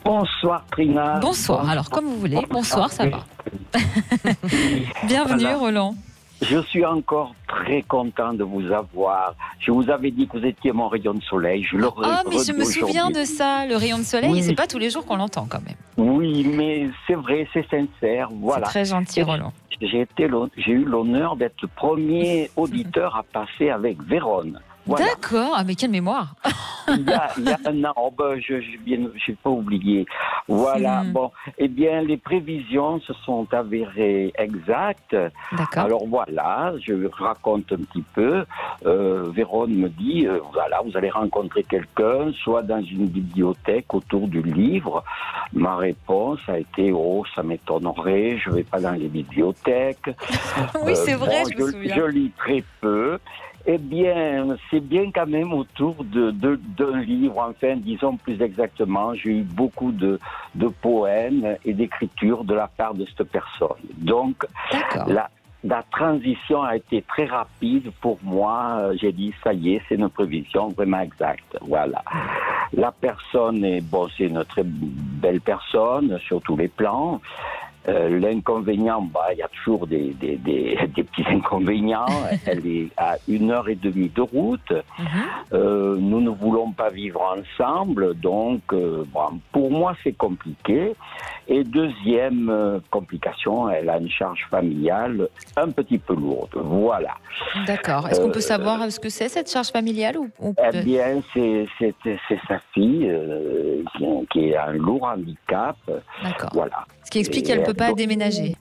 Bonsoir Trina. Bonsoir, alors comme vous voulez. Bonsoir, ça va. Bienvenue Roland. Je suis encore très content de vous avoir. Je vous avais dit que vous étiez mon rayon de soleil. Mais je me souviens de ça, le rayon de soleil, et c'est pas tous les jours qu'on l'entend quand même. Oui, mais c'est vrai, c'est sincère. Voilà. C'est très gentil Roland. J'ai eu l'honneur d'être le premier auditeur à passer avec Vérone. Voilà. D'accord, mais quelle mémoire. Il y a un an, je n'ai pas oublié. Voilà, bon, eh bien, les prévisions se sont avérées exactes. D'accord. Alors voilà, je raconte un petit peu. Vérone me dit, voilà, vous allez rencontrer quelqu'un, soit dans une bibliothèque autour du livre. Ma réponse a été, ça m'étonnerait, je ne vais pas dans les bibliothèques. Oui, c'est vrai, je me souviens. Je lis très peu. Eh bien, c'est bien quand même autour d'un livre, enfin, disons plus exactement, j'ai eu beaucoup de poèmes et d'écritures de la part de cette personne. Donc, la transition a été très rapide pour moi. J'ai dit, ça y est, c'est une prévision vraiment exacte. Voilà. La personne c'est une très belle personne sur tous les plans. L'inconvénient, il y a toujours des petits inconvénients. Elle est à 1h30 de route. Nous ne voulons pas vivre ensemble, donc pour moi c'est compliqué. Et deuxième complication, elle a une charge familiale un petit peu lourde. Voilà. D'accord. Est-ce qu'on peut savoir ce que c'est cette charge familiale ou... Eh bien, c'est sa fille qui a un lourd handicap. D'accord. Voilà. Ce qui explique qu'elle ne peut pas déménager.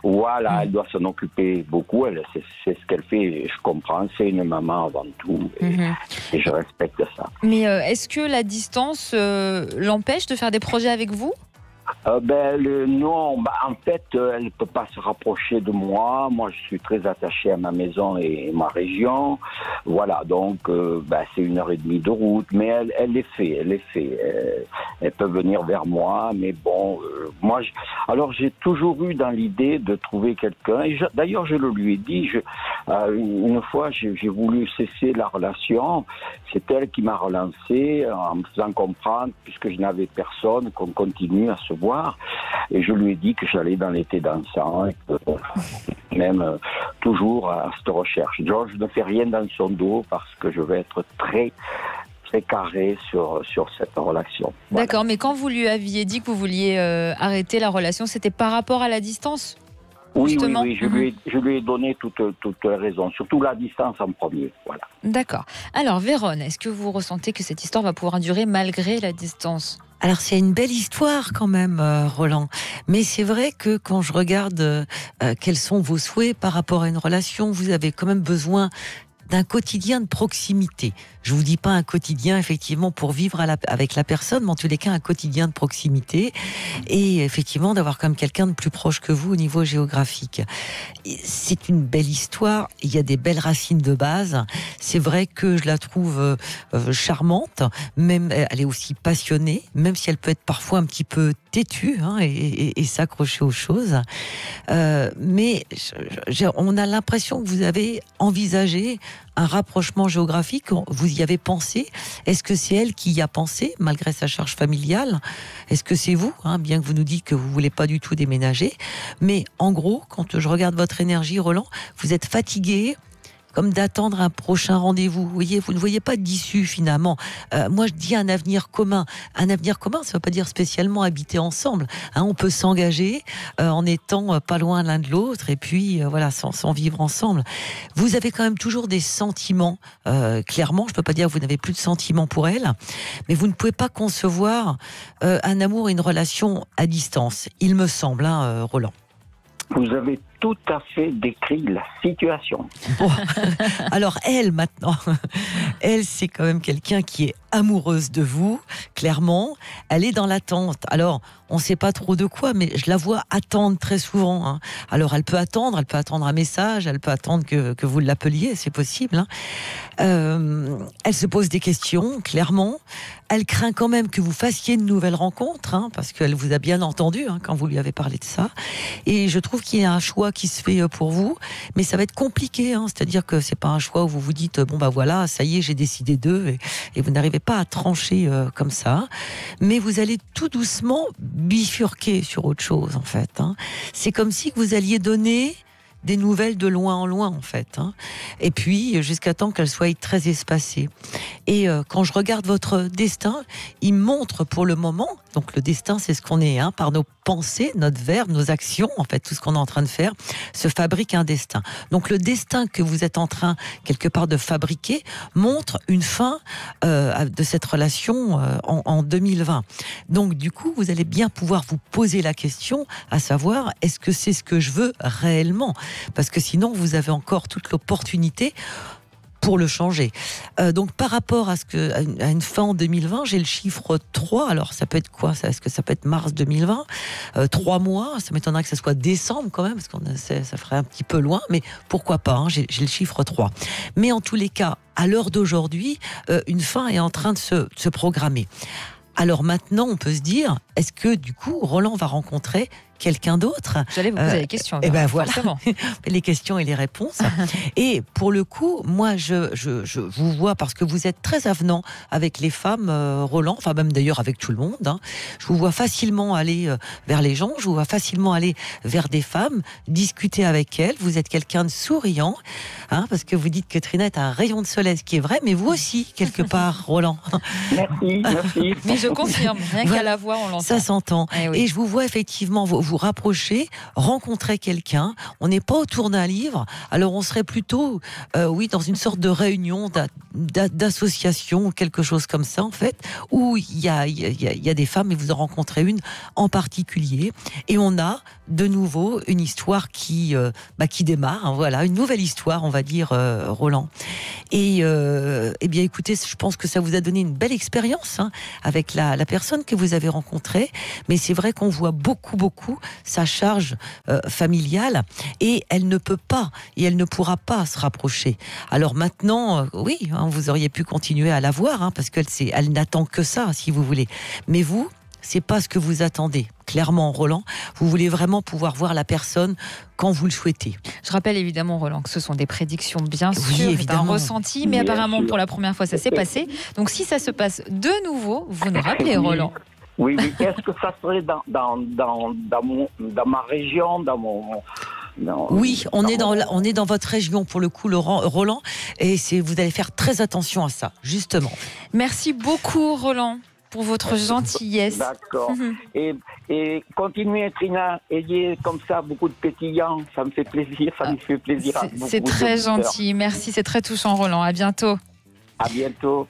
Voilà, elle doit s'en occuper beaucoup. C'est ce qu'elle fait. Je comprends. C'est une maman avant tout. Et je respecte ça. Mais est-ce que la distance l'empêche de faire des projets avec vous ? Non, en fait, elle ne peut pas se rapprocher de moi. Moi, je suis très attaché à ma maison et ma région. Voilà, donc c'est 1h30 de route, mais elle les fait. Elle peut venir vers moi, mais bon, alors j'ai toujours eu dans l'idée de trouver quelqu'un. Et d'ailleurs, je le lui ai dit. Une fois, j'ai voulu cesser la relation. C'est elle qui m'a relancé en me faisant comprendre, puisque je n'avais personne, qu'on continue à se voir. Et je lui ai dit que j'allais dans l'été dansant, et que, même toujours à cette recherche. George ne fait rien dans son dos parce que je vais être très carré sur cette relation. Voilà. D'accord, mais quand vous lui aviez dit que vous vouliez arrêter la relation, c'était par rapport à la distance ? Oui, je lui ai donné toutes les raisons, surtout la distance en premier. Voilà. D'accord. Alors, Vérone, est-ce que vous ressentez que cette histoire va pouvoir durer malgré la distance ? Alors c'est une belle histoire quand même, Roland. Mais c'est vrai que quand je regarde quels sont vos souhaits par rapport à une relation, vous avez quand même besoin d'un quotidien de proximité. Je vous dis pas un quotidien effectivement pour vivre avec la personne, mais en tous les cas un quotidien de proximité et effectivement d'avoir comme quelqu'un de plus proche que vous au niveau géographique. C'est une belle histoire, il y a des belles racines de base. C'est vrai que je la trouve charmante, même elle est aussi passionnée, même si elle peut être parfois un petit peu têtue et s'accrocher aux choses. Mais on a l'impression que vous avez envisagé un rapprochement géographique, vous y avez pensé. Est-ce que c'est elle qui y a pensé, malgré sa charge familiale ? Est-ce que c'est vous, bien que vous nous dites que vous ne voulez pas du tout déménager ? Mais en gros, quand je regarde votre énergie, Roland, vous êtes fatigué, comme d'attendre un prochain rendez-vous. Vous voyez, vous ne voyez pas d'issue finalement. Moi, je dis un avenir commun. Un avenir commun, ça ne veut pas dire spécialement habiter ensemble. On peut s'engager en étant pas loin l'un de l'autre et puis voilà, sans vivre ensemble. Vous avez quand même toujours des sentiments. Clairement, je ne peux pas dire que vous n'avez plus de sentiments pour elle, mais vous ne pouvez pas concevoir un amour et une relation à distance. Il me semble, Roland. Vous avez tout à fait décrit la situation. Bon. Alors elle, maintenant, elle, c'est quand même quelqu'un qui est amoureuse de vous, clairement. Elle est dans l'attente. Alors, on ne sait pas trop de quoi, mais je la vois attendre très souvent. Alors, elle peut attendre un message, elle peut attendre que vous l'appeliez, c'est possible. Elle se pose des questions, clairement. Elle craint quand même que vous fassiez une nouvelle rencontre, parce qu'elle vous a bien entendu quand vous lui avez parlé de ça. Et je trouve qu'il y a un choix choix qui se fait pour vous, mais ça va être compliqué, hein. C'est-à-dire que c'est pas un choix où vous vous dites bon bah voilà, ça y est, j'ai décidé d'eux, et vous n'arrivez pas à trancher comme ça, mais vous allez tout doucement bifurquer sur autre chose en fait, hein. C'est comme si vous alliez donner des nouvelles de loin en loin en fait, hein. Et puis jusqu'à temps qu'elles soient très espacées. Et quand je regarde votre destin, il montre pour le moment, donc le destin c'est ce qu'on est, hein, par nos pensées, notre verbe, nos actions, en fait tout ce qu'on est en train de faire se fabrique un destin. Donc le destin que vous êtes en train quelque part de fabriquer montre une fin de cette relation en 2020. Donc du coup vous allez bien pouvoir vous poser la question à savoir est-ce que c'est ce que je veux réellement, parce que sinon vous avez encore toute l'opportunité pour le changer. Donc par rapport à une fin en 2020, j'ai le chiffre 3. Alors ça peut être quoi ça? Est-ce que ça peut être mars 2020? 3 mois, ça m'étonnerait que ça soit décembre quand même, parce qu'on ça ferait un petit peu loin, mais pourquoi pas, hein, j'ai le chiffre 3. Mais en tous les cas, à l'heure d'aujourd'hui, une fin est en train de se programmer. Alors maintenant, on peut se dire, est-ce que du coup, Roland va rencontrer quelqu'un d'autre? J'allais vous poser les questions. Et ben voilà, forcément. les questions et les réponses. Et pour le coup, moi, je vous vois parce que vous êtes très avenant avec les femmes, Roland, enfin même d'ailleurs avec tout le monde, hein. Je vous vois facilement aller vers les gens, je vous vois facilement aller vers des femmes, discuter avec elles. Vous êtes quelqu'un de souriant, hein, parce que vous dites que Trina est un rayon de soleil, ce qui est vrai, mais vous aussi, quelque part, Roland. Merci, merci. Mais je confirme, rien qu'à la voix, on l'entend. Ça s'entend. Eh oui. Et je vous vois effectivement vous rapprocher, rencontrer quelqu'un. On n'est pas autour d'un livre, alors on serait plutôt, oui, dans une sorte de réunion, d'association, quelque chose comme ça, en fait, où il y a des femmes, et vous en rencontrez une en particulier, et on a de nouveau une histoire qui démarre, hein, voilà, une nouvelle histoire, on va dire, Roland. Et eh bien, écoutez, je pense que ça vous a donné une belle expérience, hein, avec la personne que vous avez rencontrée, mais c'est vrai qu'on voit beaucoup sa charge familiale, et elle ne peut pas, et elle ne pourra pas se rapprocher. Alors maintenant, oui, hein, vous auriez pu continuer à la voir, hein, parce elle n'attend que ça, si vous voulez. Mais vous, c'est pas ce que vous attendez. Clairement, Roland, vous voulez vraiment pouvoir voir la personne quand vous le souhaitez. Je rappelle évidemment, Roland, que ce sont des prédictions, bien sûr, oui, un ressenti, mais Bien apparemment sûr. pour la première fois ça s'est passé. Donc si ça se passe de nouveau, vous nous rappelez, Roland. Oui, oui. Est-ce que ça serait dans ma région, Oui, on est dans votre région pour le coup, Roland, et vous allez faire très attention à ça, justement. Merci beaucoup, Roland, pour votre gentillesse. D'accord. Et continuez, Trina, ayez comme ça beaucoup de pétillants, ça me fait plaisir, ça me fait plaisir. C'est très gentil, merci, c'est très touchant, Roland. À bientôt. À bientôt.